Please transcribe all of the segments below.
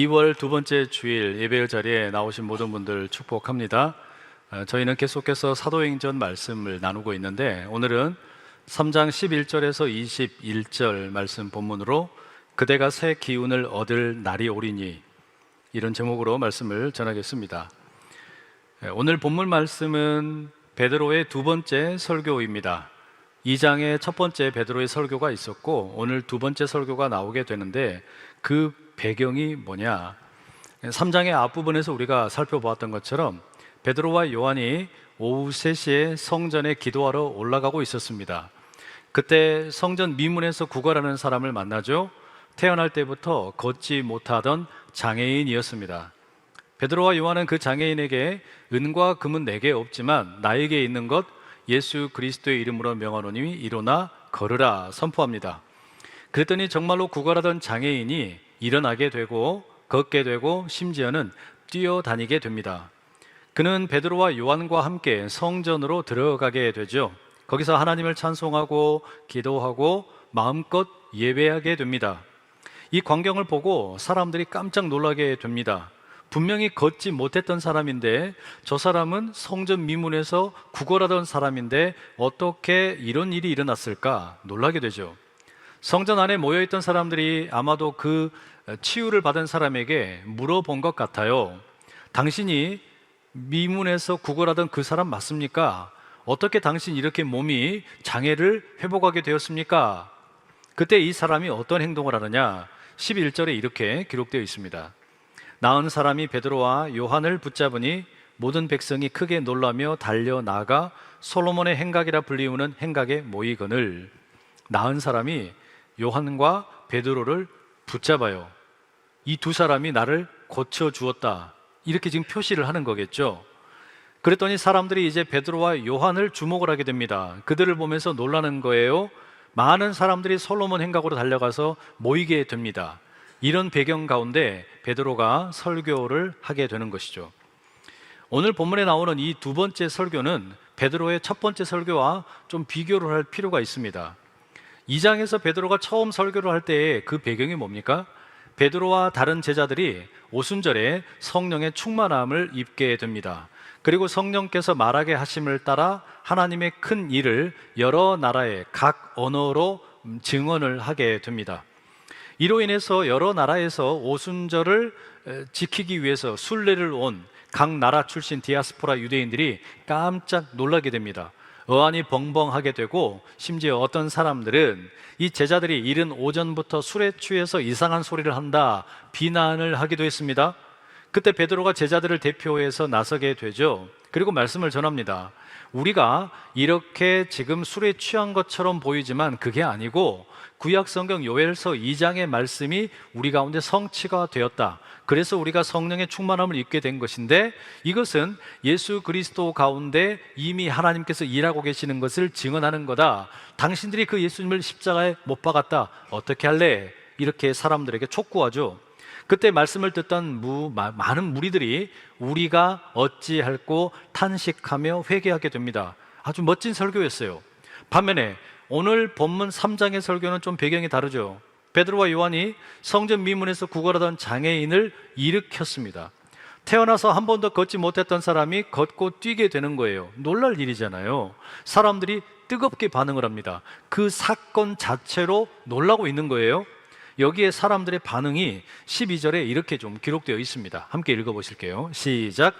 2월 두 번째 주일 예배의 자리에 나오신 모든 분들 축복합니다. 저희는 계속해서 사도행전 말씀을 나누고 있는데 오늘은 3장 11절에서 21절 말씀 본문으로 그대가 새 기운을 얻을 날이 오리니, 이런 제목으로 말씀을 전하겠습니다. 오늘 본문 말씀은 베드로의 두 번째 설교입니다. 2장에 첫 번째 베드로의 설교가 있었고 오늘 두 번째 설교가 나오게 되는데 그 배경이 뭐냐? 3장의 앞부분에서 우리가 살펴보았던 것처럼 베드로와 요한이 오후 3시에 성전에 기도하러 올라가고 있었습니다. 그때 성전 미문에서 구걸하는 사람을 만나죠. 태어날 때부터 걷지 못하던 장애인이었습니다. 베드로와 요한은 그 장애인에게 은과 금은 내게 없지만 나에게 있는 것 예수 그리스도의 이름으로 명하노니 일어나 걸으라 선포합니다. 그랬더니 정말로 구걸하던 장애인이 일어나게 되고 걷게 되고 심지어는 뛰어다니게 됩니다. 그는 베드로와 요한과 함께 성전으로 들어가게 되죠. 거기서 하나님을 찬송하고 기도하고 마음껏 예배하게 됩니다. 이 광경을 보고 사람들이 깜짝 놀라게 됩니다. 분명히 걷지 못했던 사람인데 저 사람은 성전 미문에서 구걸하던 사람인데 어떻게 이런 일이 일어났을까 놀라게 되죠. 성전 안에 모여있던 사람들이 아마도 그 치유를 받은 사람에게 물어본 것 같아요. 당신이 미문에서 구걸하던 그 사람 맞습니까? 어떻게 당신 이렇게 몸이 장애를 회복하게 되었습니까? 그때 이 사람이 어떤 행동을 하느냐? 11절에 이렇게 기록되어 있습니다. 나은 사람이 베드로와 요한을 붙잡으니 모든 백성이 크게 놀라며 달려나가 솔로몬의 행각이라 불리우는 행각에 모이거늘. 나은 사람이 요한과 베드로를 붙잡아요. 이 두 사람이 나를 고쳐주었다, 이렇게 지금 표시를 하는 거겠죠. 그랬더니 사람들이 이제 베드로와 요한을 주목을 하게 됩니다. 그들을 보면서 놀라는 거예요. 많은 사람들이 솔로몬 행각으로 달려가서 모이게 됩니다. 이런 배경 가운데 베드로가 설교를 하게 되는 것이죠. 오늘 본문에 나오는 이 두 번째 설교는 베드로의 첫 번째 설교와 좀 비교를 할 필요가 있습니다. 2장에서 베드로가 처음 설교를 할 때의 그 배경이 뭡니까? 베드로와 다른 제자들이 오순절에 성령의 충만함을 입게 됩니다. 그리고 성령께서 말하게 하심을 따라 하나님의 큰 일을 여러 나라의 각 언어로 증언을 하게 됩니다. 이로 인해서 여러 나라에서 오순절을 지키기 위해서 순례를 온 각 나라 출신 디아스포라 유대인들이 깜짝 놀라게 됩니다. 어안이 벙벙하게 되고 심지어 어떤 사람들은 이 제자들이 이른 오전부터 술에 취해서 이상한 소리를 한다, 비난을 하기도 했습니다. 그때 베드로가 제자들을 대표해서 나서게 되죠. 그리고 말씀을 전합니다. 우리가 이렇게 지금 술에 취한 것처럼 보이지만 그게 아니고 구약 성경 요엘서 2장의 말씀이 우리 가운데 성취가 되었다. 그래서 우리가 성령의 충만함을 입게 된 것인데 이것은 예수 그리스도 가운데 이미 하나님께서 일하고 계시는 것을 증언하는 거다. 당신들이 그 예수님을 십자가에 못 박았다. 어떻게 할래? 이렇게 사람들에게 촉구하죠. 그때 말씀을 듣던 많은 무리들이 우리가 어찌할꼬 탄식하며 회개하게 됩니다. 아주 멋진 설교였어요. 반면에 오늘 본문 3장의 설교는 좀 배경이 다르죠. 베드로와 요한이 성전 미문에서 구걸하던 장애인을 일으켰습니다. 태어나서 한 번도 걷지 못했던 사람이 걷고 뛰게 되는 거예요. 놀랄 일이잖아요. 사람들이 뜨겁게 반응을 합니다. 그 사건 자체로 놀라고 있는 거예요. 여기에 사람들의 반응이 12절에 이렇게 좀 기록되어 있습니다. 함께 읽어보실게요. 시작.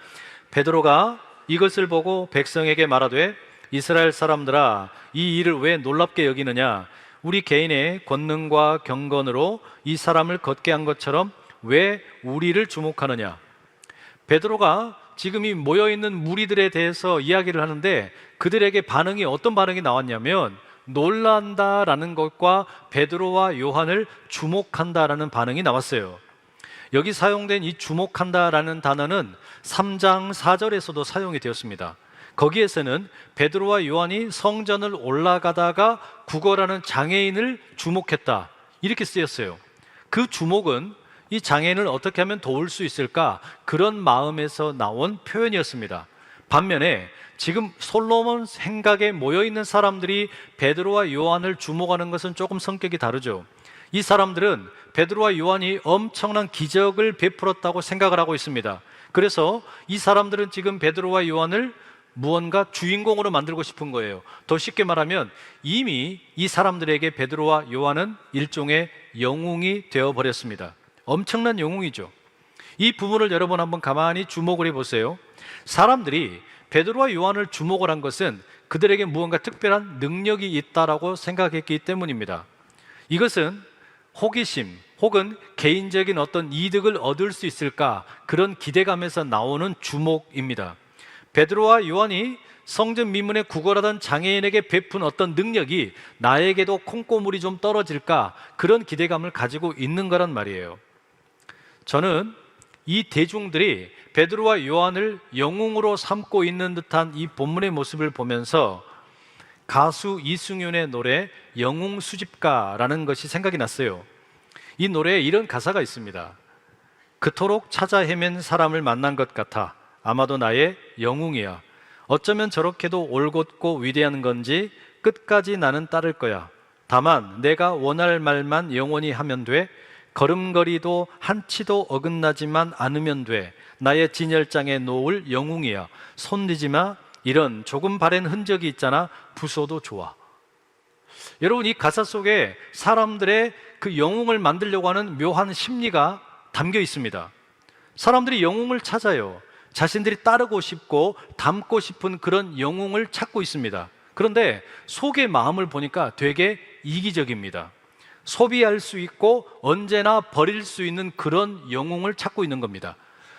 베드로가 이것을 보고 백성에게 말하되 이스라엘 사람들아, 이 일을 왜 놀랍게 여기느냐? 우리 개인의 권능과 경건으로 이 사람을 걷게 한 것처럼 왜 우리를 주목하느냐? 베드로가 지금 이 모여있는 무리들에 대해서 이야기를 하는데 그들에게 반응이 어떤 반응이 나왔냐면 놀란다라는 것과 베드로와 요한을 주목한다라는 반응이 나왔어요. 여기 사용된 이 주목한다라는 단어는 3장 4절에서도 사용이 되었습니다. 거기에서는 베드로와 요한이 성전을 올라가다가 구걸하는 장애인을 주목했다, 이렇게 쓰였어요. 그 주목은 이 장애인을 어떻게 하면 도울 수 있을까, 그런 마음에서 나온 표현이었습니다. 반면에 지금 솔로몬 행각에 모여있는 사람들이 베드로와 요한을 주목하는 것은 조금 성격이 다르죠. 이 사람들은 베드로와 요한이 엄청난 기적을 베풀었다고 생각을 하고 있습니다. 그래서 이 사람들은 지금 베드로와 요한을 무언가 주인공으로 만들고 싶은 거예요. 더 쉽게 말하면 이미 이 사람들에게 베드로와 요한은 일종의 영웅이 되어버렸습니다. 엄청난 영웅이죠. 이 부분을 여러분 한번 가만히 주목을 해보세요. 사람들이 베드로와 요한을 주목을 한 것은 그들에게 무언가 특별한 능력이 있다라고 생각했기 때문입니다. 이것은 호기심 혹은 개인적인 어떤 이득을 얻을 수 있을까, 그런 기대감에서 나오는 주목입니다. 베드로와 요한이 성전 미문에 구걸하던 장애인에게 베푼 어떤 능력이 나에게도 콩고물이 좀 떨어질까, 그런 기대감을 가지고 있는 거란 말이에요. 저는 이 대중들이 베드로와 요한을 영웅으로 삼고 있는 듯한 이 본문의 모습을 보면서 가수 이승윤의 노래 영웅 수집가라는 것이 생각이 났어요. 이 노래에 이런 가사가 있습니다. 그토록 찾아 헤맨 사람을 만난 것 같아. 아마도 나의 영웅이야. 어쩌면 저렇게도 올곧고 위대한 건지 끝까지 나는 따를 거야. 다만 내가 원할 말만 영원히 하면 돼. 걸음걸이도 한치도 어긋나지만 않으면 돼. 나의 진열장에 놓을 영웅이야. 손대지 마. 이런 조금 바랜 흔적이 있잖아. 부숴도 좋아. 여러분, 이 가사 속에 사람들의 그 영웅을 만들려고 하는 묘한 심리가 담겨 있습니다. 사람들이 영웅을 찾아요. 자신들이 따르고 싶고 닮고 싶은 그런 영웅을 찾고 있습니다. 그런데 속의 마음을 보니까 되게 이기적입니다. 소비할 수 있고 언제나 버릴 수 있는 그런 영웅을 찾고 있는 겁니다.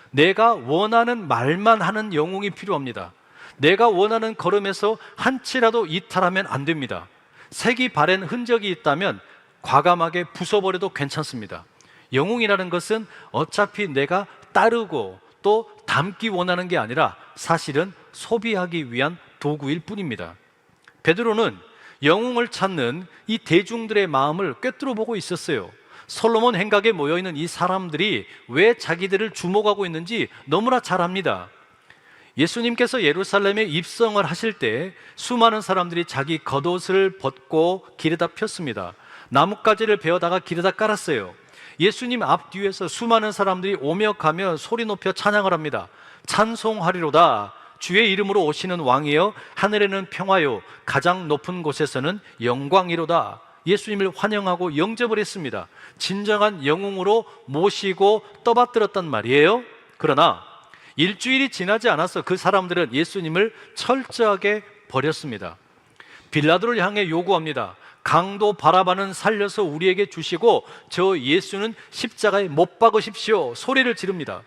내가 원하는 말만 하는 영웅이 필요합니다. 내가 원하는 걸음에서 한치라도 이탈하면 안 됩니다. 색이 바랜 흔적이 있다면 과감하게 부숴버려도 괜찮습니다. 영웅이라는 것은 어차피 내가 따르고 또 닮기 원하는 게 아니라 사실은 소비하기 위한 도구일 뿐입니다. 베드로는 영웅을 찾는 이 대중들의 마음을 꿰뚫어 보고 있었어요. 솔로몬 행각에 모여있는 이 사람들이 왜 자기들을 주목하고 있는지 너무나 잘 압니다. 예수님께서 예루살렘에 입성을 하실 때 수많은 사람들이 자기 겉옷을 벗고 길에다 폈습니다. 나뭇가지를 베어다가 길에다 깔았어요. 예수님 앞뒤에서 수많은 사람들이 오며 가며 소리 높여 찬양을 합니다. 찬송하리로다. 주의 이름으로 오시는 왕이여, 하늘에는 평화요, 가장 높은 곳에서는 영광이로다. 예수님을 환영하고 영접을 했습니다. 진정한 영웅으로 모시고 떠받들었단 말이에요. 그러나 일주일이 지나지 않아서 그 사람들은 예수님을 철저하게 버렸습니다. 빌라도를 향해 요구합니다. 강도 바라바는 살려서 우리에게 주시고 저 예수는 십자가에 못 박으십시오. 소리를 지릅니다.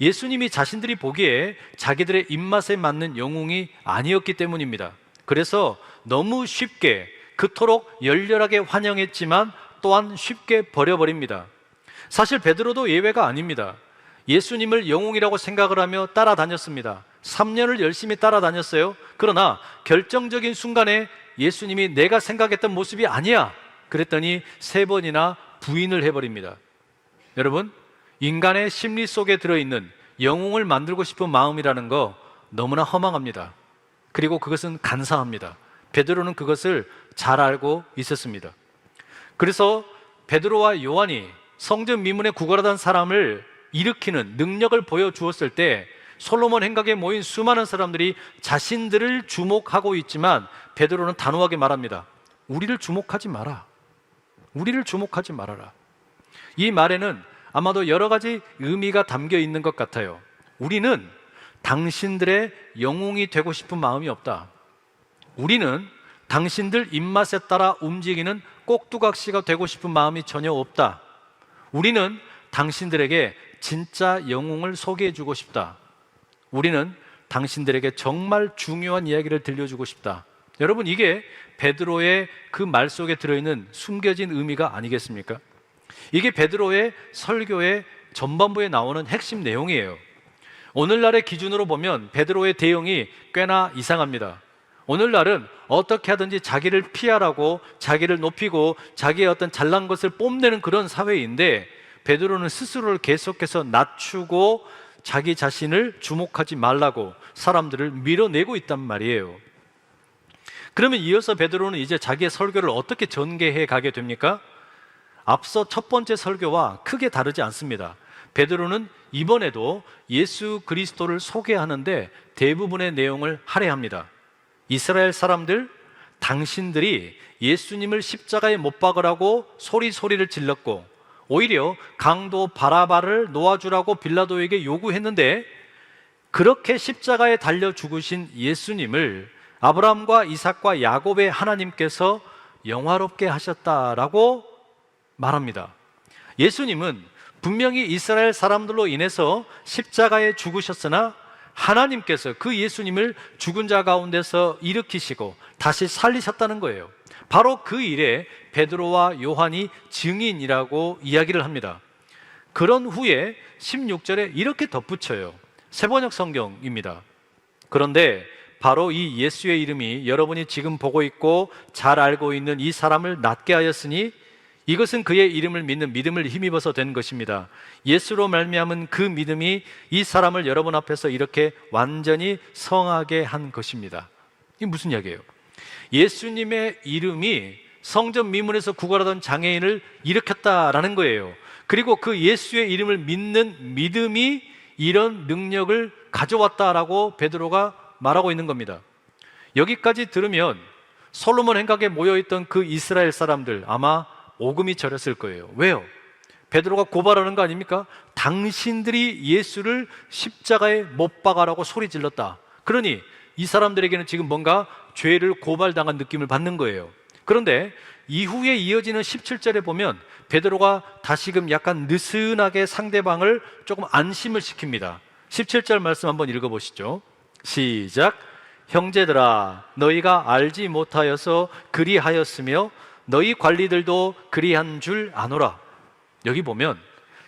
예수님이 자신들이 보기에 자기들의 입맛에 맞는 영웅이 아니었기 때문입니다. 그래서 너무 쉽게, 그토록 열렬하게 환영했지만 또한 쉽게 버려버립니다. 사실 베드로도 예외가 아닙니다. 예수님을 영웅이라고 생각을 하며 따라다녔습니다. 3년을 열심히 따라다녔어요. 그러나 결정적인 순간에 예수님이 내가 생각했던 모습이 아니야, 그랬더니 3번이나 부인을 해버립니다. 여러분, 인간의 심리 속에 들어있는 영웅을 만들고 싶은 마음이라는 거 너무나 허망합니다. 그리고 그것은 간사합니다. 베드로는 그것을 잘 알고 있었습니다. 그래서 베드로와 요한이 성전 미문에 구걸하던 사람을 일으키는 능력을 보여주었을 때 솔로몬 행각에 모인 수많은 사람들이 자신들을 주목하고 있지만 베드로는 단호하게 말합니다. 우리를 주목하지 마라. 우리를 주목하지 말아라. 이 말에는 아마도 여러 가지 의미가 담겨 있는 것 같아요. 우리는 당신들의 영웅이 되고 싶은 마음이 없다. 우리는 당신들 입맛에 따라 움직이는 꼭두각시가 되고 싶은 마음이 전혀 없다. 우리는 당신들에게 진짜 영웅을 소개해주고 싶다. 우리는 당신들에게 정말 중요한 이야기를 들려주고 싶다. 여러분, 이게 베드로의 그 말 속에 들어있는 숨겨진 의미가 아니겠습니까? 이게 베드로의 설교의 전반부에 나오는 핵심 내용이에요. 오늘날의 기준으로 보면 베드로의 대응이 꽤나 이상합니다. 오늘날은 어떻게 하든지 자기를 피하라고, 자기를 높이고 자기의 어떤 잘난 것을 뽐내는 그런 사회인데, 베드로는 스스로를 계속해서 낮추고 자기 자신을 주목하지 말라고 사람들을 밀어내고 있단 말이에요. 그러면 이어서 베드로는 이제 자기의 설교를 어떻게 전개해 가게 됩니까? 앞서 첫 번째 설교와 크게 다르지 않습니다. 베드로는 이번에도 예수 그리스도를 소개하는데 대부분의 내용을 할애합니다. 이스라엘 사람들, 당신들이 예수님을 십자가에 못 박으라고 소리를 질렀고 오히려 강도 바라바를 놓아주라고 빌라도에게 요구했는데 그렇게 십자가에 달려 죽으신 예수님을 아브라함과 이삭과 야곱의 하나님께서 영화롭게 하셨다라고 말합니다. 예수님은 분명히 이스라엘 사람들로 인해서 십자가에 죽으셨으나 하나님께서 그 예수님을 죽은 자 가운데서 일으키시고 다시 살리셨다는 거예요. 바로 그 일에 베드로와 요한이 증인이라고 이야기를 합니다. 그런 후에 16절에 이렇게 덧붙여요. 세번역 성경입니다. 그런데 바로 이 예수의 이름이 여러분이 지금 보고 있고 잘 알고 있는 이 사람을 낫게 하였으니 이것은 그의 이름을 믿는 믿음을 힘입어서 된 것입니다. 예수로 말미암은 그 믿음이 이 사람을 여러분 앞에서 이렇게 완전히 성하게 한 것입니다. 이게 무슨 이야기예요? 예수님의 이름이 성전 미문에서 구걸하던 장애인을 일으켰다라는 거예요. 그리고 그 예수의 이름을 믿는 믿음이 이런 능력을 가져왔다라고 베드로가 말하고 있는 겁니다. 여기까지 들으면 솔로몬 행각에 모여있던 그 이스라엘 사람들 아마 오금이 저렸을 거예요. 왜요? 베드로가 고발하는 거 아닙니까? 당신들이 예수를 십자가에 못 박아라고 소리 질렀다. 그러니 이 사람들에게는 지금 뭔가 죄를 고발당한 느낌을 받는 거예요. 그런데 이후에 이어지는 17절에 보면 베드로가 다시금 약간 느슨하게 상대방을 조금 안심을 시킵니다. 17절 말씀 한번 읽어보시죠. 시작. 형제들아, 너희가 알지 못하여서 그리하였으며 너희 관리들도 그리한 줄 아노라. 여기 보면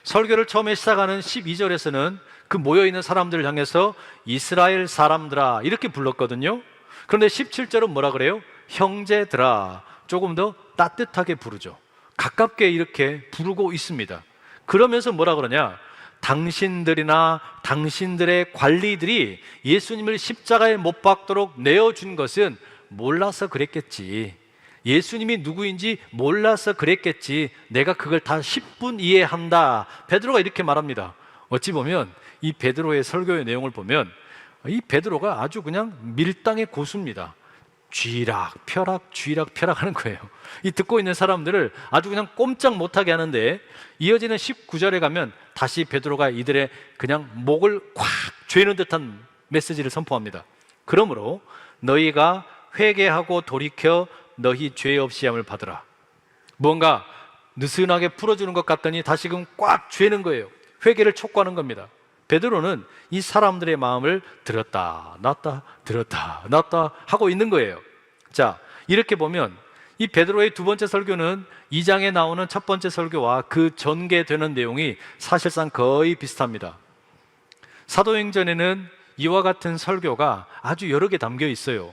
설교를 처음에 시작하는 12절에서는 그 모여있는 사람들을 향해서 이스라엘 사람들아 이렇게 불렀거든요. 그런데 17절은 뭐라 그래요? 형제들아. 조금 더 따뜻하게 부르죠. 가깝게 이렇게 부르고 있습니다. 그러면서 뭐라 그러냐? 당신들이나 당신들의 관리들이 예수님을 십자가에 못 박도록 내어준 것은 몰라서 그랬겠지. 예수님이 누구인지 몰라서 그랬겠지. 내가 그걸 다 10분 이해한다. 베드로가 이렇게 말합니다. 어찌 보면 이 베드로의 설교의 내용을 보면 이 베드로가 아주 그냥 밀당의 고수입니다. 쥐락 펴락 쥐락 펴락 하는 거예요. 이 듣고 있는 사람들을 아주 그냥 꼼짝 못하게 하는데 이어지는 19절에 가면 다시 베드로가 이들의 그냥 목을 콱 죄는 듯한 메시지를 선포합니다. 그러므로 너희가 회개하고 돌이켜 너희 죄 없이 함을 받으라. 뭔가 느슨하게 풀어주는 것 같더니 다시금 꽉 죄는 거예요. 회개를 촉구하는 겁니다. 베드로는 이 사람들의 마음을 들었다 놨다 들었다 놨다 하고 있는 거예요. 자, 이렇게 보면 이 베드로의 두 번째 설교는 2장에 나오는 첫 번째 설교와 그 전개되는 내용이 사실상 거의 비슷합니다. 사도행전에는 이와 같은 설교가 아주 여러 개 담겨 있어요.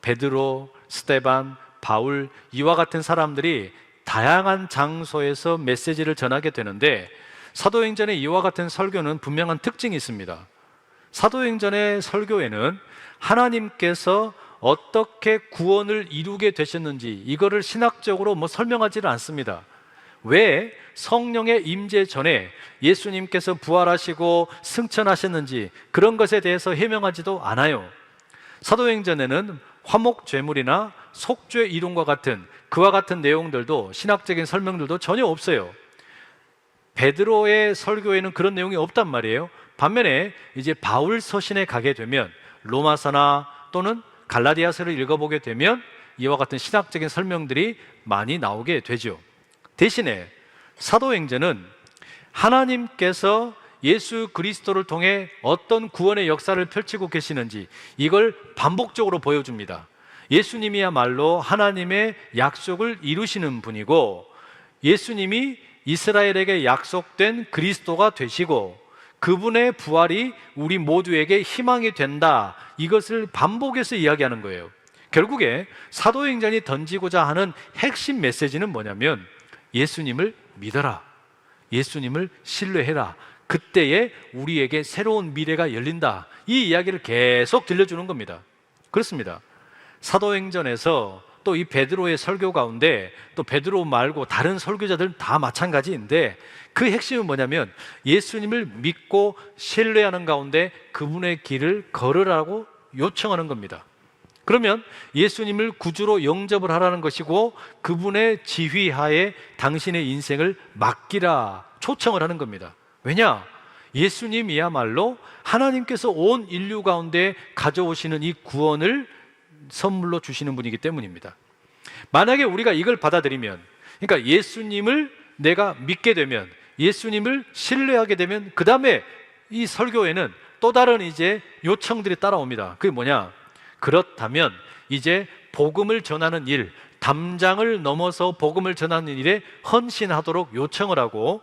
베드로, 스데반, 바울 이와 같은 사람들이 다양한 장소에서 메시지를 전하게 되는데 사도행전의 이와 같은 설교는 분명한 특징이 있습니다. 사도행전의 설교에는 하나님께서 어떻게 구원을 이루게 되셨는지 이거를 신학적으로 설명하지는 않습니다. 왜 성령의 임재 전에 예수님께서 부활하시고 승천하셨는지 그런 것에 대해서 해명하지도 않아요. 사도행전에는 화목제물이나 속죄 이론과 같은 그와 같은 내용들도 신학적인 설명들도 전혀 없어요. 베드로의 설교에는 그런 내용이 없단 말이에요. 반면에 이제 바울 서신에 가게 되면 로마서나 또는 갈라디아서를 읽어보게 되면 이와 같은 신학적인 설명들이 많이 나오게 되죠. 대신에 사도행전은 하나님께서 예수 그리스도를 통해 어떤 구원의 역사를 펼치고 계시는지 이걸 반복적으로 보여줍니다. 예수님이야말로 하나님의 약속을 이루시는 분이고 예수님이 이스라엘에게 약속된 그리스도가 되시고 그분의 부활이 우리 모두에게 희망이 된다. 이것을 반복해서 이야기하는 거예요. 결국에 사도행전이 던지고자 하는 핵심 메시지는 뭐냐면 예수님을 믿어라. 예수님을 신뢰해라. 그때에 우리에게 새로운 미래가 열린다. 이 이야기를 계속 들려주는 겁니다. 그렇습니다. 사도행전에서 또 이 베드로의 설교 가운데 또 베드로 말고 다른 설교자들은 다 마찬가지인데 그 핵심은 뭐냐면 예수님을 믿고 신뢰하는 가운데 그분의 길을 걸으라고 요청하는 겁니다. 그러면 예수님을 구주로 영접을 하라는 것이고 그분의 지휘하에 당신의 인생을 맡기라 초청을 하는 겁니다. 왜냐? 예수님이야말로 하나님께서 온 인류 가운데 가져오시는 이 구원을 선물로 주시는 분이기 때문입니다. 만약에 우리가 이걸 받아들이면, 그러니까 예수님을 내가 믿게 되면, 예수님을 신뢰하게 되면 그 다음에 이 설교에는 또 다른 이제 요청들이 따라옵니다. 그게 뭐냐? 그렇다면 이제 복음을 전하는 일, 담장을 넘어서 복음을 전하는 일에 헌신하도록 요청을 하고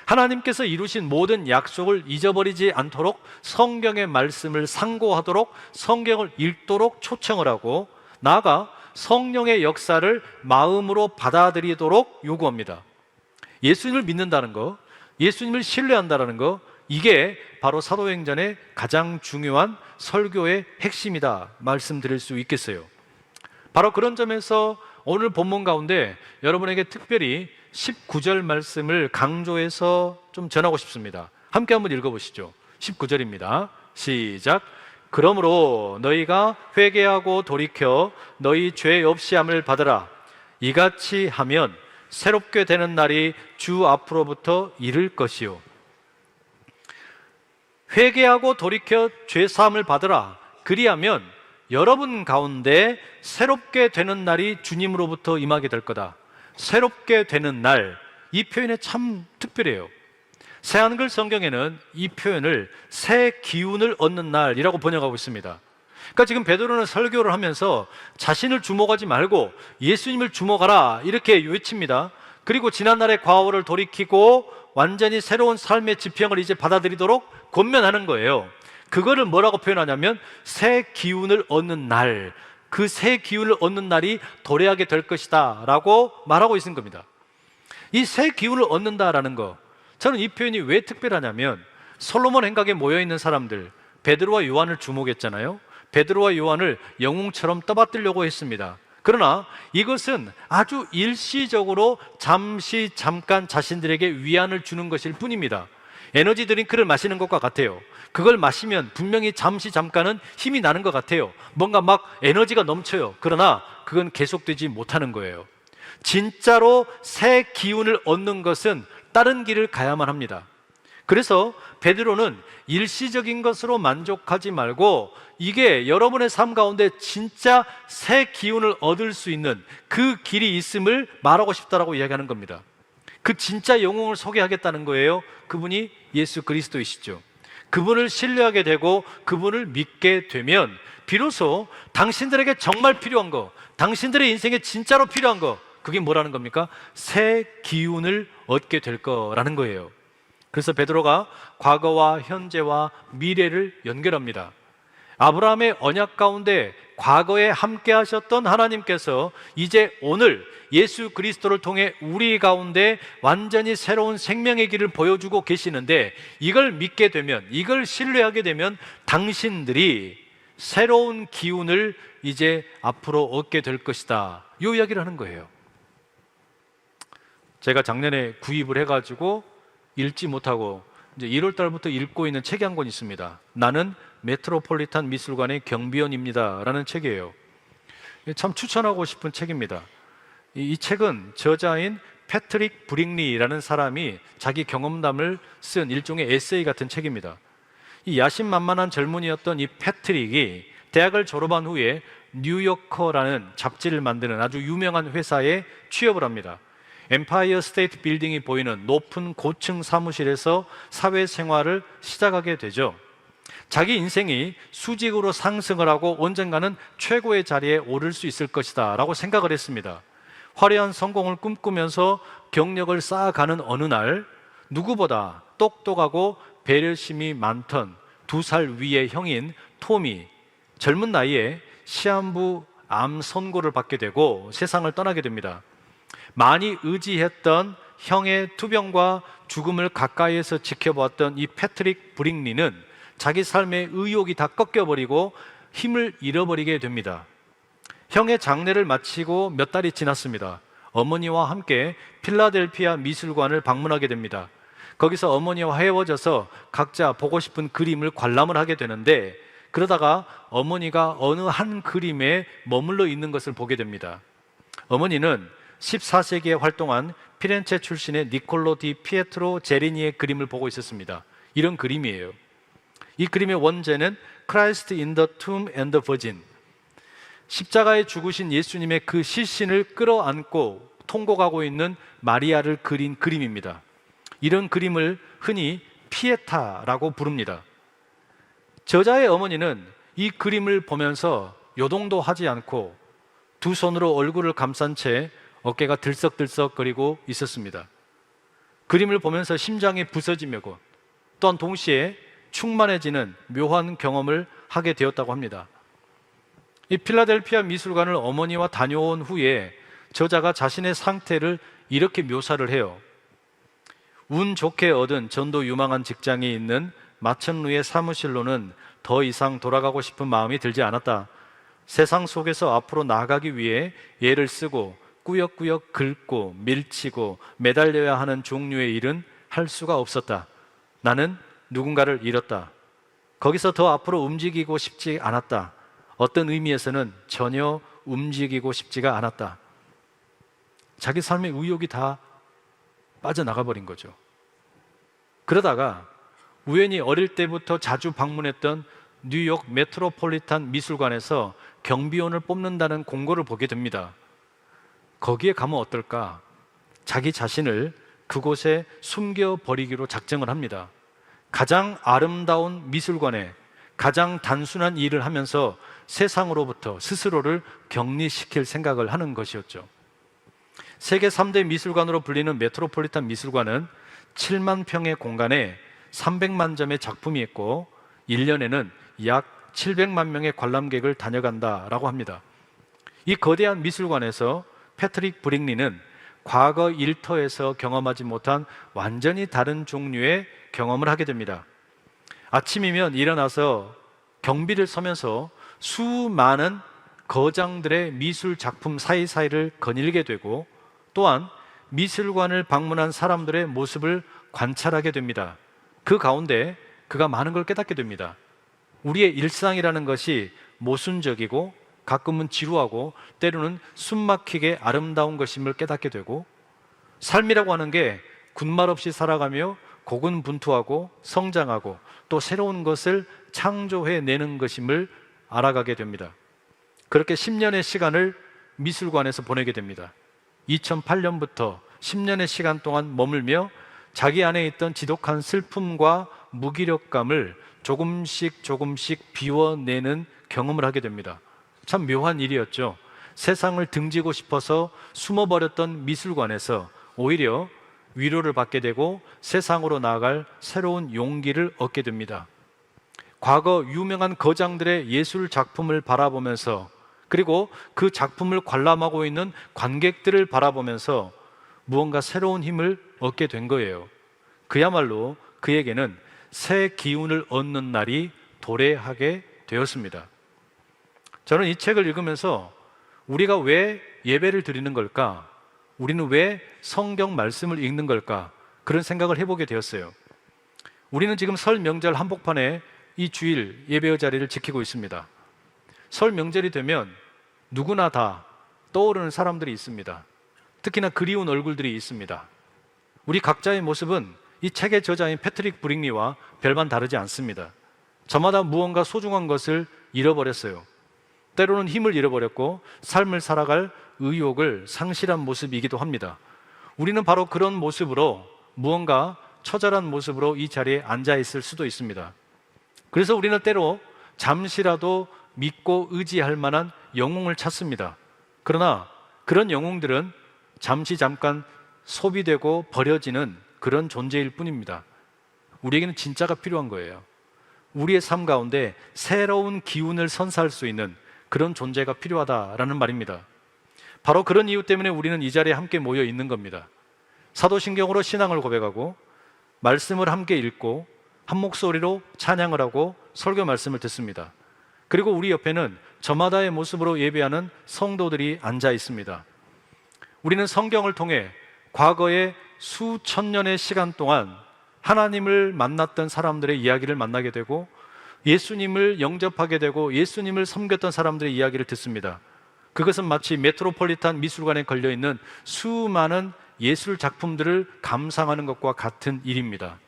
하나님께서 이루신 모든 약속을 잊어버리지 않도록 성경의 말씀을 상고하도록 성경을 읽도록 초청을 하고 나아가 성령의 역사를 마음으로 받아들이도록 요구합니다. 예수님을 믿는다는 거, 예수님을 신뢰한다는 거, 이게 바로 사도행전의 가장 중요한 설교의 핵심이다 말씀드릴 수 있겠어요. 바로 그런 점에서 오늘 본문 가운데 여러분에게 특별히 19절 말씀을 강조해서 좀 전하고 싶습니다. 함께 한번 읽어보시죠. 19절입니다. 시작. 그러므로 너희가 회개하고 돌이켜 너희 죄 없이 함을 받으라. 이같이 하면 새롭게 되는 날이 주 앞으로부터 이를 것이요. 회개하고 돌이켜 죄 사함을 받으라. 그리하면 여러분 가운데 새롭게 되는 날이 주님으로부터 임하게 될 거다. 새롭게 되는 날, 이 표현이 참 특별해요. 새한글 성경에는 이 표현을 새 기운을 얻는 날이라고 번역하고 있습니다. 그러니까 지금 베드로는 설교를 하면서 자신을 주목하지 말고 예수님을 주목하라 이렇게 외칩니다. 그리고 지난날의 과오를 돌이키고 완전히 새로운 삶의 지평을 이제 받아들이도록 권면하는 거예요. 그거를 뭐라고 표현하냐면 새 기운을 얻는 날, 그 새 기운을 얻는 날이 도래하게 될 것이다 라고 말하고 있는 겁니다. 이 새 기운을 얻는다라는 거, 저는 이 표현이 왜 특별하냐면 솔로몬 행각에 모여있는 사람들, 베드로와 요한을 주목했잖아요. 베드로와 요한을 영웅처럼 떠받들려고 했습니다. 그러나 이것은 아주 일시적으로 잠깐 자신들에게 위안을 주는 것일 뿐입니다. 에너지 드링크를 마시는 것과 같아요. 그걸 마시면 분명히 잠깐은 힘이 나는 것 같아요. 뭔가 막 에너지가 넘쳐요. 그러나 그건 계속되지 못하는 거예요. 진짜로 새 기운을 얻는 것은 다른 길을 가야만 합니다. 그래서 베드로는 일시적인 것으로 만족하지 말고 이게 여러분의 삶 가운데 진짜 새 기운을 얻을 수 있는 그 길이 있음을 말하고 싶다라고 이야기하는 겁니다. 그 진짜 영웅을 소개하겠다는 거예요. 그분이 예수 그리스도이시죠. 그분을 신뢰하게 되고 그분을 믿게 되면 비로소 당신들에게 정말 필요한 거, 당신들의 인생에 진짜로 필요한 거, 그게 뭐라는 겁니까? 새 기운을 얻게 될 거라는 거예요. 그래서 베드로가 과거와 현재와 미래를 연결합니다. 아브라함의 언약 가운데 과거에 함께 하셨던 하나님께서 이제 오늘 예수 그리스도를 통해 우리 가운데 완전히 새로운 생명의 길을 보여주고 계시는데 이걸 믿게 되면, 이걸 신뢰하게 되면 당신들이 새로운 기운을 이제 앞으로 얻게 될 것이다, 이 이야기를 하는 거예요. 제가 작년에 구입을 해가지고 읽지 못하고 이제 1월 달부터 읽고 있는 책이 한 권 있습니다. 나는 메트로폴리탄 미술관의 경비원입니다 라는 책이에요. 참 추천하고 싶은 책입니다. 이 책은 저자인 패트릭 브링리라는 사람이 자기 경험담을 쓴 일종의 에세이 같은 책입니다. 이 야심만만한 젊은이였던 이 패트릭이 대학을 졸업한 후에 뉴요커라는 잡지를 만드는 아주 유명한 회사에 취업을 합니다. 엠파이어 스테이트 빌딩이 보이는 높은 고층 사무실에서 사회생활을 시작하게 되죠. 자기 인생이 수직으로 상승을 하고 언젠가는 최고의 자리에 오를 수 있을 것이다 라고 생각을 했습니다. 화려한 성공을 꿈꾸면서 경력을 쌓아가는 어느 날 누구보다 똑똑하고 배려심이 많던 2살 위의 형인 톰이 젊은 나이에 시한부 암 선고를 받게 되고 세상을 떠나게 됩니다. 많이 의지했던 형의 투병과 죽음을 가까이에서 지켜보았던 이 패트릭 브링리는 자기 삶의 의욕이 다 꺾여버리고 힘을 잃어버리게 됩니다. 형의 장례를 마치고 몇 달이 지났습니다. 어머니와 함께 필라델피아 미술관을 방문하게 됩니다. 거기서 어머니와 헤어져서 각자 보고 싶은 그림을 관람을 하게 되는데, 그러다가 어머니가 어느 한 그림에 머물러 있는 것을 보게 됩니다. 어머니는 14세기에 활동한 피렌체 출신의 니콜로 디 피에트로 제리니의 그림을 보고 있었습니다. 이런 그림이에요. 이 그림의 원제는 Christ in the Tomb and the Virgin, 십자가에 죽으신 예수님의 그 시신을 끌어안고 통곡하고 있는 마리아를 그린 그림입니다. 이런 그림을 흔히 피에타라고 부릅니다. 저자의 어머니는 이 그림을 보면서 요동도 하지 않고 두 손으로 얼굴을 감싼 채 어깨가 들썩들썩거리고 있었습니다. 그림을 보면서 심장이 부서지며 또한 동시에 충만해지는 묘한 경험을 하게 되었다고 합니다. 이 필라델피아 미술관을 어머니와 다녀온 후에 저자가 자신의 상태를 이렇게 묘사를 해요. 운 좋게 얻은 전도 유망한 직장이 있는 마천루의 사무실로는 더 이상 돌아가고 싶은 마음이 들지 않았다. 세상 속에서 앞으로 나아가기 위해 애를 쓰고 꾸역꾸역 긁고 밀치고 매달려야 하는 종류의 일은 할 수가 없었다. 나는 누군가를 잃었다. 거기서 더 앞으로 움직이고 싶지 않았다. 어떤 의미에서는 전혀 움직이고 싶지가 않았다. 자기 삶의 의욕이 다 빠져나가 버린 거죠. 그러다가 우연히 어릴 때부터 자주 방문했던 뉴욕 메트로폴리탄 미술관에서 경비원을 뽑는다는 공고를 보게 됩니다. 거기에 가면 어떨까? 자기 자신을 그곳에 숨겨버리기로 작정을 합니다. 가장 아름다운 미술관에 가장 단순한 일을 하면서 세상으로부터 스스로를 격리시킬 생각을 하는 것이었죠. 세계 3대 미술관으로 불리는 메트로폴리탄 미술관은 7만 평의 공간에 300만 점의 작품이 있고 1년에는 약 700만 명의 관람객을 다녀간다라고 합니다. 이 거대한 미술관에서 패트릭 브릭리는 과거 일터에서 경험하지 못한 완전히 다른 종류의 경험을 하게 됩니다. 아침이면 일어나서 경비를 서면서 수많은 거장들의 미술 작품 사이사이를 거닐게 되고, 또한 미술관을 방문한 사람들의 모습을 관찰하게 됩니다. 그 가운데 그가 많은 걸 깨닫게 됩니다. 우리의 일상이라는 것이 모순적이고 가끔은 지루하고 때로는 숨막히게 아름다운 것임을 깨닫게 되고, 삶이라고 하는 게 군말 없이 살아가며 고군분투하고 성장하고 또 새로운 것을 창조해내는 것임을 알아가게 됩니다. 그렇게 10년의 시간을 미술관에서 보내게 됩니다. 2008년부터 10년의 시간 동안 머물며 자기 안에 있던 지독한 슬픔과 무기력감을 조금씩 비워내는 경험을 하게 됩니다. 참 묘한 일이었죠. 세상을 등지고 싶어서 숨어버렸던 미술관에서 오히려 위로를 받게 되고 세상으로 나아갈 새로운 용기를 얻게 됩니다. 과거 유명한 거장들의 예술 작품을 바라보면서, 그리고 그 작품을 관람하고 있는 관객들을 바라보면서 무언가 새로운 힘을 얻게 된 거예요. 그야말로 그에게는 새 기운을 얻는 날이 도래하게 되었습니다. 저는 이 책을 읽으면서 우리가 왜 예배를 드리는 걸까? 우리는 왜 성경 말씀을 읽는 걸까? 그런 생각을 해보게 되었어요. 우리는 지금 설 명절 한복판에 이 주일 예배의 자리를 지키고 있습니다. 설 명절이 되면 누구나 다 떠오르는 사람들이 있습니다. 특히나 그리운 얼굴들이 있습니다. 우리 각자의 모습은 이 책의 저자인 패트릭 브릭리와 별반 다르지 않습니다. 저마다 무언가 소중한 것을 잃어버렸어요. 때로는 힘을 잃어버렸고 삶을 살아갈 의욕을 상실한 모습이기도 합니다. 우리는 바로 그런 모습으로, 무언가 처절한 모습으로 이 자리에 앉아 있을 수도 있습니다. 그래서 우리는 때로 잠시라도 믿고 의지할 만한 영웅을 찾습니다. 그러나 그런 영웅들은 잠깐 소비되고 버려지는 그런 존재일 뿐입니다. 우리에게는 진짜가 필요한 거예요. 우리의 삶 가운데 새로운 기운을 선사할 수 있는 그런 존재가 필요하다라는 말입니다. 바로 그런 이유 때문에 우리는 이 자리에 함께 모여 있는 겁니다. 사도신경으로 신앙을 고백하고 말씀을 함께 읽고 한 목소리로 찬양을 하고 설교 말씀을 듣습니다. 그리고 우리 옆에는 저마다의 모습으로 예배하는 성도들이 앉아 있습니다. 우리는 성경을 통해 과거의 수천 년의 시간 동안 하나님을 만났던 사람들의 이야기를 만나게 되고 예수님을 영접하게 되고 예수님을 섬겼던 사람들의 이야기를 듣습니다. 그것은 마치 메트로폴리탄 미술관에 걸려있는 수많은 예술 작품들을 감상하는 것과 같은 일입니다.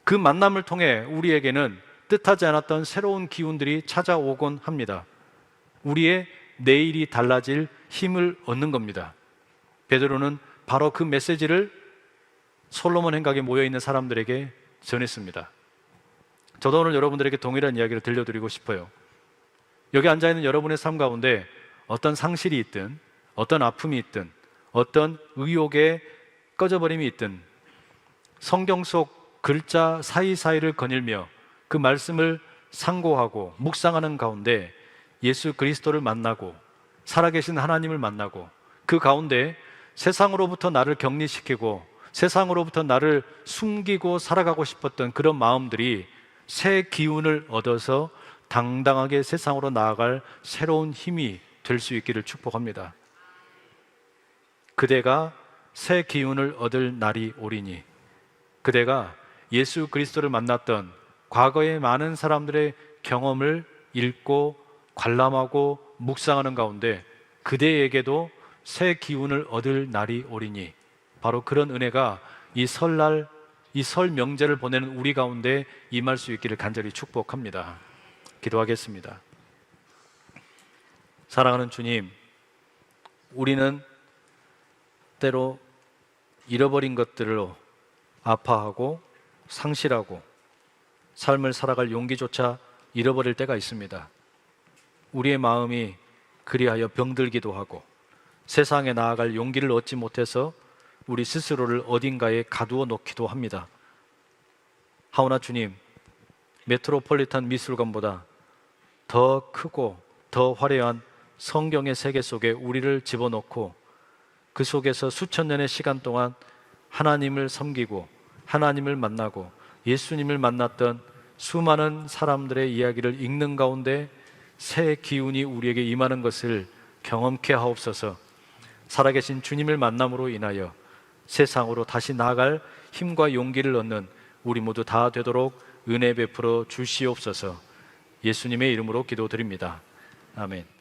그 만남을 통해 우리에게는 뜻하지 않았던 새로운 기운들이 찾아오곤 합니다. 우리의 내일이 달라질 힘을 얻는 겁니다. 베드로는 바로 그 메시지를 솔로몬 행각에 모여있는 사람들에게 전했습니다. 저도 오늘 여러분들에게 동일한 이야기를 들려드리고 싶어요. 여기 앉아있는 여러분의 삶 가운데 어떤 상실이 있든 어떤 아픔이 있든 어떤 의욕의 꺼져버림이 있든 성경 속 글자 사이사이를 거닐며 그 말씀을 상고하고 묵상하는 가운데 예수 그리스도를 만나고 살아계신 하나님을 만나고 그 가운데 세상으로부터 나를 격리시키고 세상으로부터 나를 숨기고 살아가고 싶었던 그런 마음들이 새 기운을 얻어서 당당하게 세상으로 나아갈 새로운 힘이 될 수 있기를 축복합니다. 그대가 새 기운을 얻을 날이 오리니, 그대가 예수 그리스도를 만났던 과거의 많은 사람들의 경험을 읽고 관람하고 묵상하는 가운데 그대에게도 새 기운을 얻을 날이 오리니, 바로 그런 은혜가 이 설날, 이 설 명제를 보내는 우리 가운데 임할 수 있기를 간절히 축복합니다. 기도하겠습니다. 사랑하는 주님, 우리는 때로 잃어버린 것들로 아파하고 상실하고 삶을 살아갈 용기조차 잃어버릴 때가 있습니다. 우리의 마음이 그리하여 병들기도 하고 세상에 나아갈 용기를 얻지 못해서 우리 스스로를 어딘가에 가두어 놓기도 합니다. 하오나 주님, 메트로폴리탄 미술관보다 더 크고 더 화려한 성경의 세계 속에 우리를 집어넣고 그 속에서 수천 년의 시간 동안 하나님을 섬기고 하나님을 만나고 예수님을 만났던 수많은 사람들의 이야기를 읽는 가운데 새 기운이 우리에게 임하는 것을 경험케 하옵소서. 살아계신 주님을 만남으로 인하여 세상으로 다시 나아갈 힘과 용기를 얻는 우리 모두 다 되도록 은혜 베풀어 주시옵소서. 예수님의 이름으로 기도드립니다. 아멘.